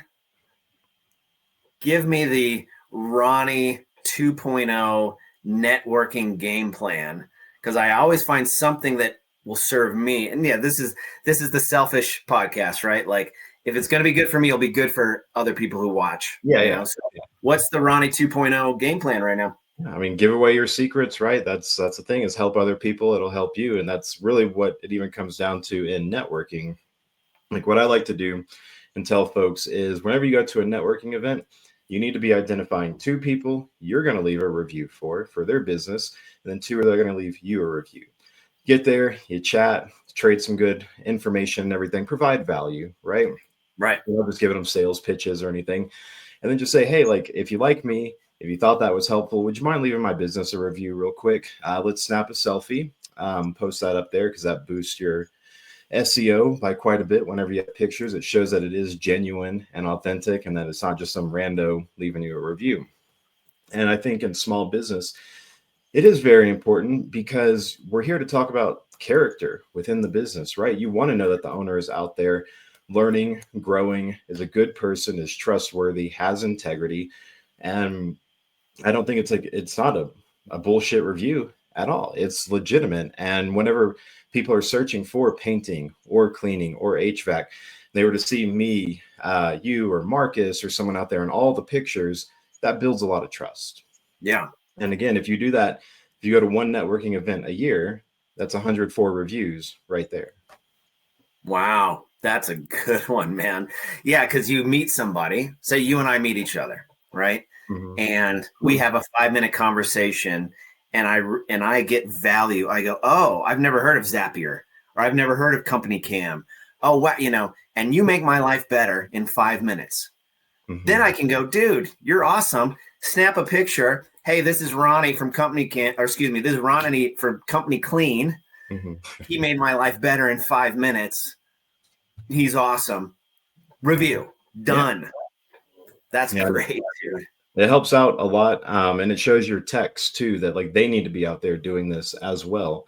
the Ronnie 2.0 networking game plan, because I always find something that will serve me. And yeah, this is the selfish podcast, right? Like if it's going to be good for me, it'll be good for other people who watch. Yeah. So what's the Ronnie 2.0 game plan right now? I mean, give away your secrets, right? That's the thing, is help other people. It'll help you. And that's really what it even comes down to in networking. Like what I like to do and tell folks is whenever you go to a networking event, you need to be identifying 2 people you're going to leave a review for their business. And then 2 are going to leave you a review. Get there, you chat, trade some good information and everything, provide value, right? Right. You're not just giving them sales pitches or anything. And then just say, hey, like, if you like me, if you thought that was helpful, would you mind leaving my business a review real quick? Let's snap a selfie, post that up there because that boosts your SEO by quite a bit. Whenever you have pictures, it shows that it is genuine and authentic and that it's not just some rando leaving you a review. And I think in small business, it is very important because we're here to talk about character within the business, right? You want to know that the owner is out there learning, growing, is a good person, is trustworthy, has integrity. And I don't think it's not a bullshit review at all. It's legitimate. And whenever people are searching for painting or cleaning or HVAC, they were to see me, you or Marcus or someone out there in all the pictures, that builds a lot of trust. Yeah. And again, if you do that, if you go to one networking event a year, that's 104 reviews right there. Wow. That's a good one, man. Yeah. Cause you meet somebody, say you and I meet each other, right? Mm-hmm. And we have a 5-minute conversation and I get value. I go, oh, I've never heard of Zapier or I've never heard of Company Cam. Oh, what, and you make my life better in 5 minutes. Mm-hmm. Then I can go, dude, you're awesome. Snap a picture. Hey, this is Ronnie from Company Cam, or excuse me, this is Ronnie from Company Clean. Mm-hmm. He made my life better in 5 minutes. He's awesome. Review done. Yeah. That's great, dude. It helps out a lot. And it shows your techs too, that like they need to be out there doing this as well.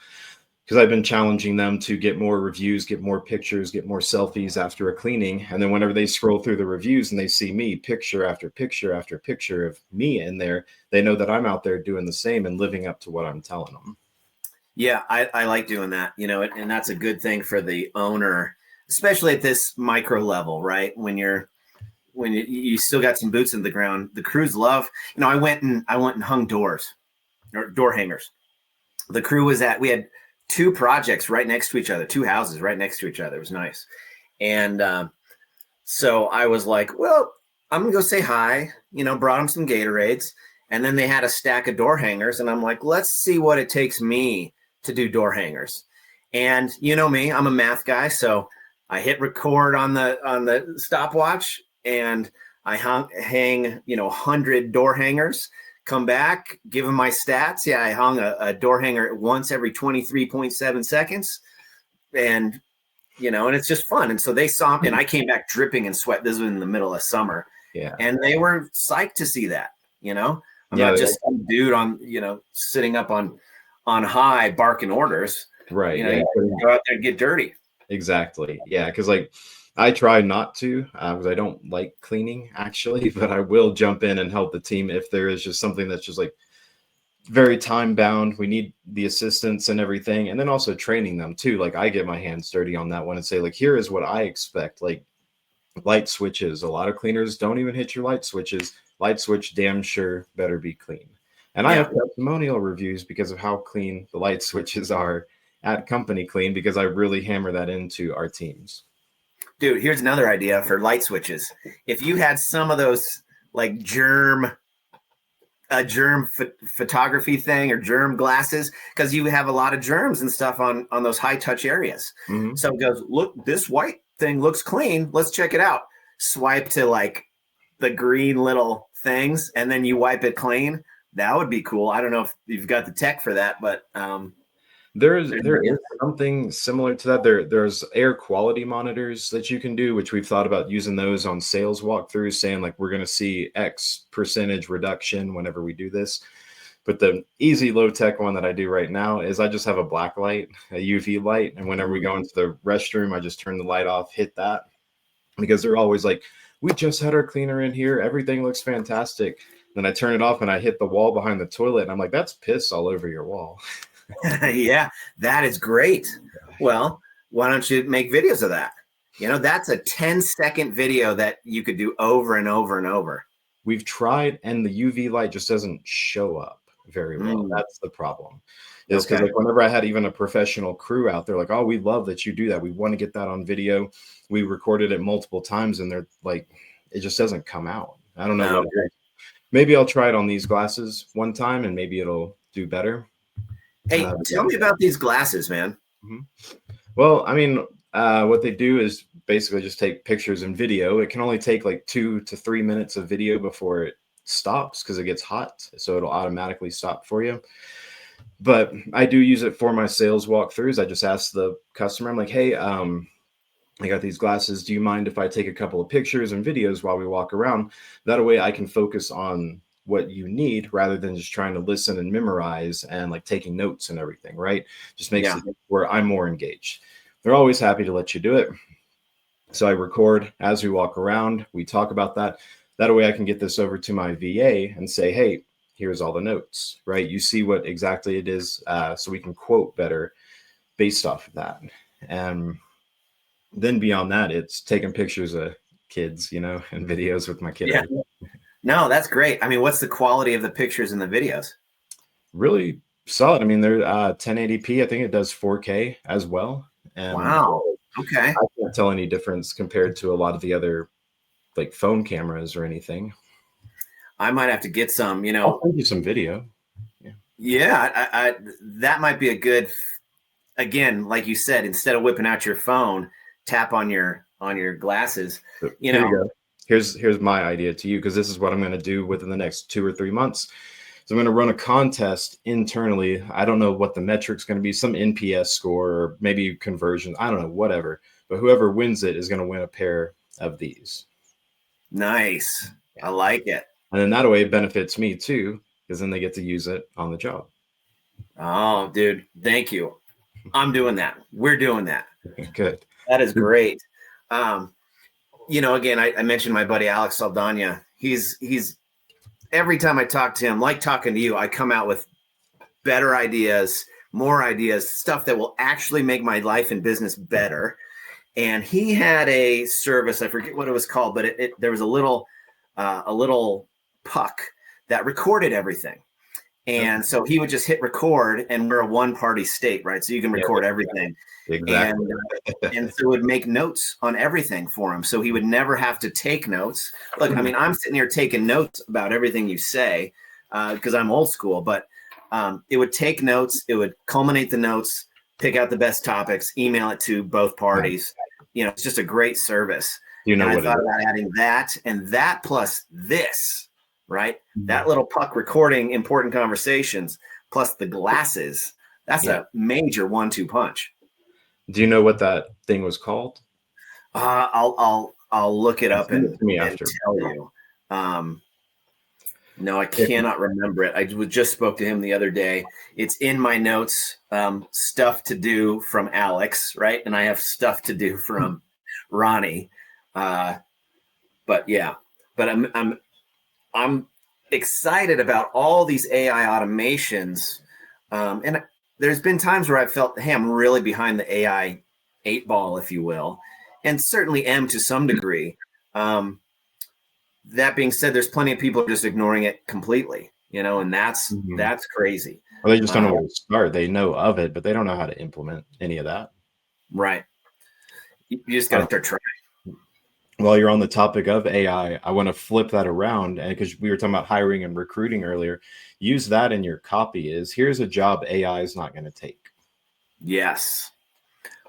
Because I've been challenging them to get more reviews, get more pictures, get more selfies after a cleaning. And then whenever they scroll through the reviews and they see me picture after picture after picture of me in there, they know that I'm out there doing the same and living up to what I'm telling them. Yeah, I like doing that, and that's a good thing for the owner, especially at this micro level, right? When you still got some boots in the ground, the crews love, I went and hung doors or door hangers. The crew we had 2 projects right next to each other, 2 houses right next to each other. It was nice. And so I was like, well, I'm going to go say hi, brought them some Gatorades. And then they had a stack of door hangers. And I'm like, let's see what it takes me to do door hangers. And you know me, I'm a math guy. So I hit record on the stopwatch, and I hang 100 door hangers. Come back, give them my stats. Yeah, I hung a door hanger once every 23.7 seconds, and and it's just fun. And so they saw, and I came back dripping in sweat. This was in the middle of summer, and they were psyched to see that. I'm not just some dude on sitting up on high barking orders. Right. You go out there and get dirty. Exactly. Yeah, because I try not to because I don't like cleaning actually, but I will jump in and help the team if there is just something that's just like very time bound. We need the assistance and everything, and then also training them too. Like I get my hands dirty on that one and say, like, here is what I expect. Like light switches. A lot of cleaners don't even hit your light switches. Light switch, damn sure better be clean. And I have testimonial reviews because of how clean the light switches are at Company Clean, because I really hammer that into our teams. Dude, here's another idea for light switches. If you had some of those like photography thing or germ glasses, because you have a lot of germs and stuff on those high touch areas. Mm-hmm. So it goes, look, this white thing looks clean. Let's check it out. Swipe to like the green little things, and then you wipe it clean. That would be cool. I don't know if you've got the tech for that, but there is something similar to that. There's air quality monitors that you can do, which we've thought about using those on sales walkthroughs, saying like we're going to see X percentage reduction whenever we do this. But the easy low tech one that I do right now is I just have a black light, a UV light, and whenever we go into the restroom, I just turn the light off, hit that, because they're always like, we just had our cleaner in here, everything looks fantastic. Then I turn it off and I hit the wall behind the toilet, and I'm like, that's piss all over your wall. Yeah, that is great. Well, why don't you make videos of that? That's a 10-second video that you could do over and over and over. We've tried, and the UV light just doesn't show up very well. That's the problem. Is because like whenever I had even a professional crew out there, like, oh, we love that you do that. We want to get that on video. We recorded it multiple times, and they're like, it just doesn't come out. I don't know. Maybe I'll try it on these glasses one time, and maybe it'll do better. Hey, tell me about these glasses, man. Mm-hmm. Well, I mean, what they do is basically just take pictures and video. It can only take like 2 to 3 minutes of video before it stops because it gets hot. So it'll automatically stop for you. But I do use it for my sales walkthroughs. I just ask the customer, I'm like, hey, I got these glasses. Do you mind if I take a couple of pictures and videos while we walk around? That way I can focus on what you need rather than just trying to listen and memorize and like taking notes and everything, right? Just makes it where I'm more engaged. They're always happy to let you do it. So I record as we walk around. We talk about that. That way I can get this over to my VA and say, hey, here's all the notes, right? You see what exactly it is, so we can quote better based off of that. And then beyond that, it's taking pictures of kids, and videos with my kid. Yeah. No, that's great. I mean, what's the quality of the pictures and the videos? Really solid. I mean, they're 1080p. I think it does 4K as well. And wow. Okay. I can't tell any difference compared to a lot of the other like phone cameras or anything. I might have to get some, I'll send you some video. Yeah, I that might be a good, again, like you said, instead of whipping out your phone, tap on your glasses. So, here you go. Here's my idea to you, because this is what I'm going to do within the next 2 or 3 months. So I'm going to run a contest internally. I don't know what the metric's going to be, some NPS score or maybe conversion. I don't know, whatever. But whoever wins it is going to win a pair of these. Nice. I like it. And then that way it benefits me too, because then they get to use it on the job. Oh, dude, thank you. I'm doing that. We're doing that. Good. That is great. Again, I mentioned my buddy Alex Saldana. He's every time I talk to him, like talking to you, I come out with better ideas, more ideas, stuff that will actually make my life and business better. And he had a service, I forget what it was called, but there was a little puck that recorded everything. And so he would just hit record, and we're a one-party state, right? So you can record everything. Exactly. And so it would make notes on everything for him. So he would never have to take notes. Look, I mean, I'm sitting here taking notes about everything you say because I'm old school, but it would take notes. It would culminate the notes, pick out the best topics, email it to both parties. it's just a great service. Do you know And I what it thought is? about adding that and that plus this, right? Mhm. That little puck recording important conversations plus the glasses. That's Yeah. a major 1-2 punch. Do you know what that thing was called? I'll look it up Send it and to me and after. tell you. No, I Yeah. cannot remember it. I just spoke to him the other day. It's in my notes, stuff to do from Alex, right? And I have stuff to do from Ronnie. But yeah, but I'm excited about all these AI automations. And there's been times where I've felt, hey, I'm really behind the AI 8 ball, if you will, and certainly am to some degree. That being said, there's plenty of people just ignoring it completely, and that's Mhm. crazy. Or they just don't know where to start. They know of it, but they don't know how to implement any of that. Right. You just got to start trying. While you're on the topic of AI, I want to flip that around, and because we were talking about hiring and recruiting earlier, use that in your copy. Here's a job AI is not going to take. Yes.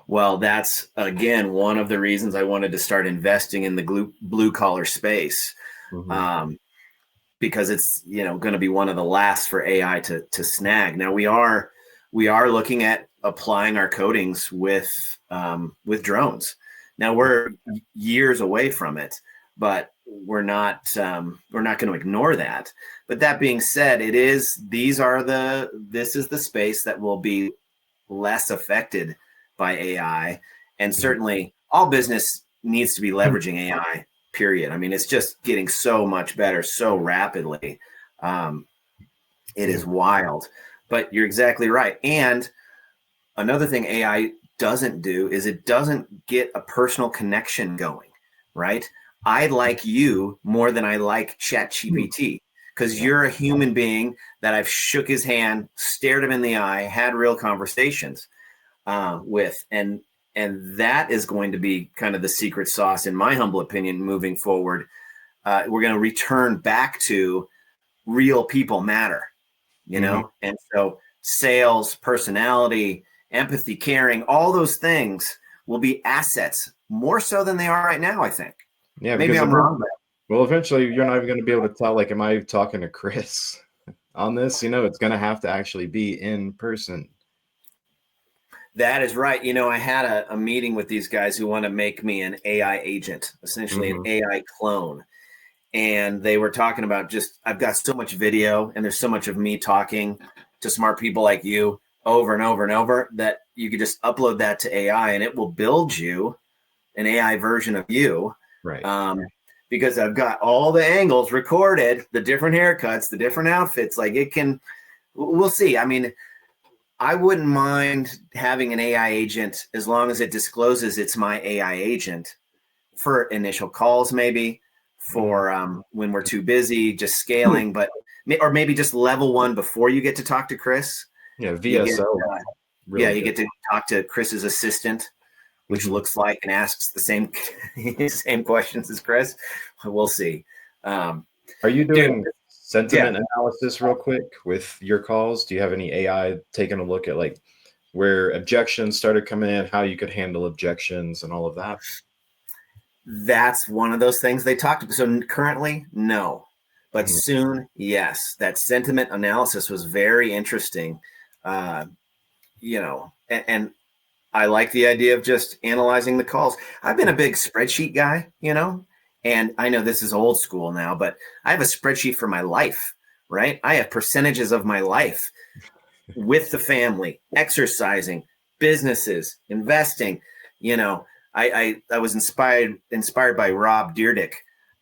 Well, that's again one of the reasons I wanted to start investing in the blue collar space, Mm-hmm. because it's going to be one of the last for AI to snag. Now we are looking at applying our coatings with drones. Now we're years away from it, but we're not going to ignore that. But that being said, this is the space that will be less affected by AI. And certainly all business needs to be leveraging AI, period. I mean, it's just getting so much better so rapidly. It is wild, but you're exactly right. And another thing AI doesn't do is it doesn't get a personal connection going, right? I like you more than I like ChatGPT because you're a human being that I've shook his hand, stared him in the eye, had real conversations with, and that is going to be kind of the secret sauce, in my humble opinion, moving forward. We're going to return back to real people matter, and so sales, personality, empathy, caring, all those things will be assets more so than they are right now, I think. Yeah, Maybe because I'm wrong. well, eventually you're not even going to be able to tell, like, am I talking to Chris on this? It's going to have to actually be in person. That is right. I had a meeting with these guys who want to make me an AI agent, essentially an AI clone. And they were talking about I've got so much video and there's so much of me talking to smart people like you over and over and over that you could just upload that to AI and it will build you an AI version of you. Right. Because I've got all the angles recorded, the different haircuts, the different outfits. Like we'll see. I mean, I wouldn't mind having an AI agent as long as it discloses it's my AI agent for initial calls, maybe for when we're too busy, just scaling, or maybe just level one before you get to talk to Chris. Yeah, VSO. You get to talk to Chris's assistant, which looks like and asks the same questions as Chris. We'll see. Are you doing sentiment analysis real quick with your calls? Do you have any AI taking a look at like where objections started coming in, how you could handle objections and all of that? That's one of those things they talked about. So currently, no, but soon, yes. That sentiment analysis was very interesting. And I like the idea of just analyzing the calls. I've been a big spreadsheet guy, and I know this is old school now, but I have a spreadsheet for my life, right? I have percentages of my life with the family, exercising, businesses, investing. I was inspired by Rob Dyrdek.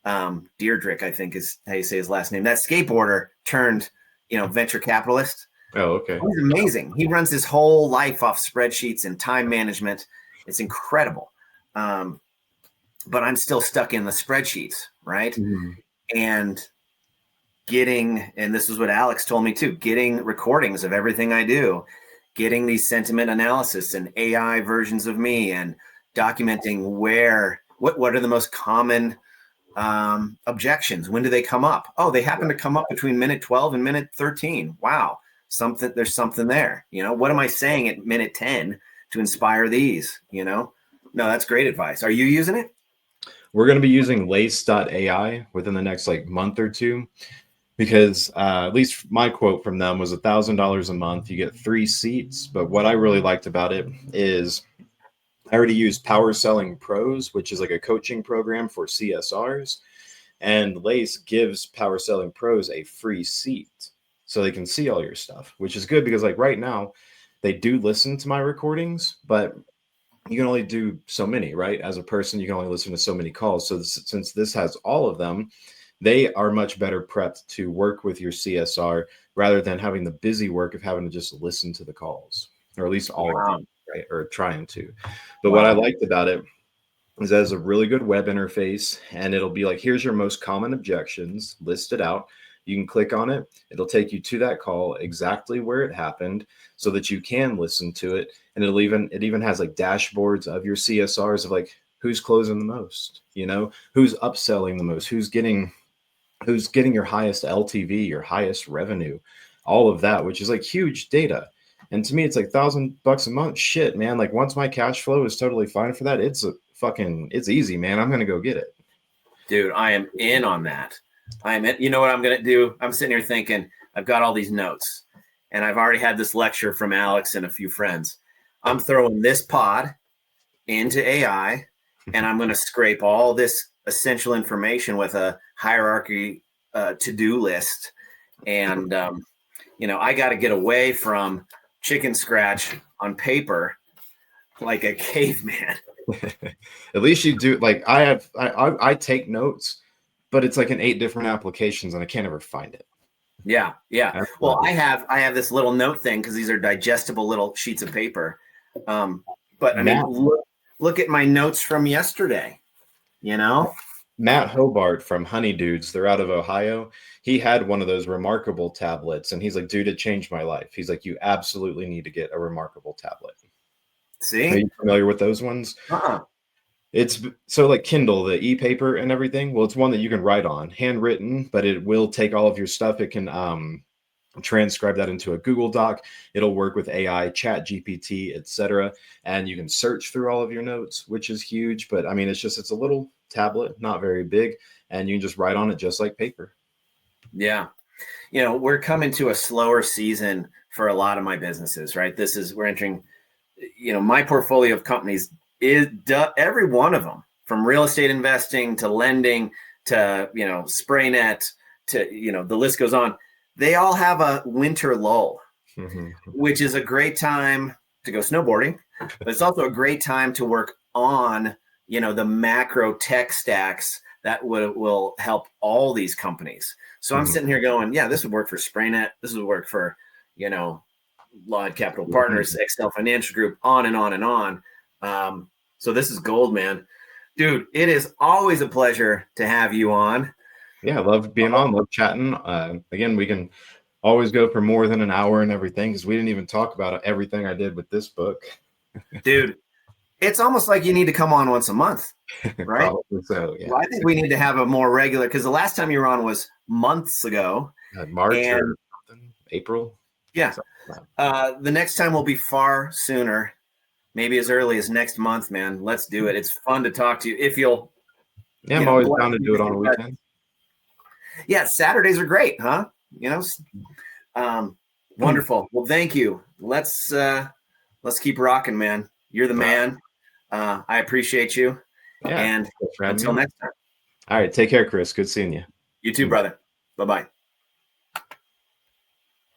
Deirdrick, I think is how you say his last name. That skateboarder turned, venture capitalist. Oh, okay. He's amazing. He runs his whole life off spreadsheets and time management. It's incredible. But I'm still stuck in the spreadsheets, right? And and this is what Alex told me too, getting recordings of everything I do, getting these sentiment analysis and AI versions of me and documenting what are the most common objections. When do they come up? Oh, they happen to come up between minute 12 and minute 13. Wow. There's something there. What am I saying at minute 10 to inspire these? No, that's great advice. Are you using it? We're going to be using Lace.ai within the next like month or two, because at least my quote from them was $1,000 a month. You get 3 seats. But what I really liked about it is I already used Power Selling Pros, which is like a coaching program for CSRs. And Lace gives Power Selling Pros a free seat so they can see all your stuff, which is good because like right now they do listen to my recordings, but you can only do so many, right? As a person, you can only listen to so many calls. So since this has all of them, they are much better prepped to work with your CSR rather than having the busy work of having to just listen to the calls, or at least all of them, right? Or trying to. But what I liked about it is that it's a really good web interface, and it'll be like, here's your most common objections listed out. You can click on it. It'll take you to that call exactly where it happened so that you can listen to it. And it even has like dashboards of your CSRs of like who's closing the most, who's upselling the most, who's getting your highest LTV, your highest revenue, all of that, which is like huge data. And to me, it's like $1,000 a month. Shit, man. Like once my cash flow is totally fine for that, it's easy, man. I'm going to go get it. Dude, I am in on that. You know what I'm going to do? I'm sitting here thinking, I've got all these notes and I've already had this lecture from Alex and a few friends. I'm throwing this pod into AI and I'm going to scrape all this essential information with a hierarchy to-do list. And, I got to get away from chicken scratch on paper like a caveman. At least you do. Like I take notes, but it's like in 8 different applications and I can't ever find it. Yeah. Well, I have this little note thing because these are digestible little sheets of paper. But I mean, look at my notes from yesterday. Matt Hobart from Honey Dudes, they're out of Ohio. He had one of those Remarkable tablets, and he's like, dude, it changed my life. He's like, you absolutely need to get a Remarkable tablet. See? Are you familiar with those ones? It's so like Kindle, the e-paper and everything. Well, it's one that you can write on, handwritten, but it will take all of your stuff. It can transcribe that into a Google Doc. It'll work with AI, Chat GPT, etc. And you can search through all of your notes, which is huge. But I mean, it's a little tablet, not very big, and you can just write on it just like paper. Yeah. We're coming to a slower season for a lot of my businesses, right? We're entering, my portfolio of companies is every one of them, from real estate investing to lending to, SprayNet to, the list goes on. They all have a winter lull, which is a great time to go snowboarding, but it's also a great time to work on, the macro tech stacks that will help all these companies. So I'm sitting here going, yeah, this would work for SprayNet. This would work for, Lod Capital Partners, Excel Financial Group, on and on and on. So this is gold, man. Dude, it is always a pleasure to have you on. Yeah, I love being on, love chatting. Again, we can always go for more than an hour and everything because we didn't even talk about everything I did with this book. Dude, it's almost like you need to come on once a month, right? Probably so, yeah. Well, I think we need to have a more regular, because the last time you were on was months ago. March or something, April. Yeah. The next time will be far sooner, maybe as early as next month, man. Let's do it. It's fun to talk to you. If you'll. Yeah, I'm always down to do it on a weekend. Yeah, Saturdays are great, huh? Wonderful. Well, thank you. Let's keep rocking, man. You're the man. I appreciate you. Yeah. And until next time. All right. Take care, Chris. Good seeing you. You too, brother. Bye-bye.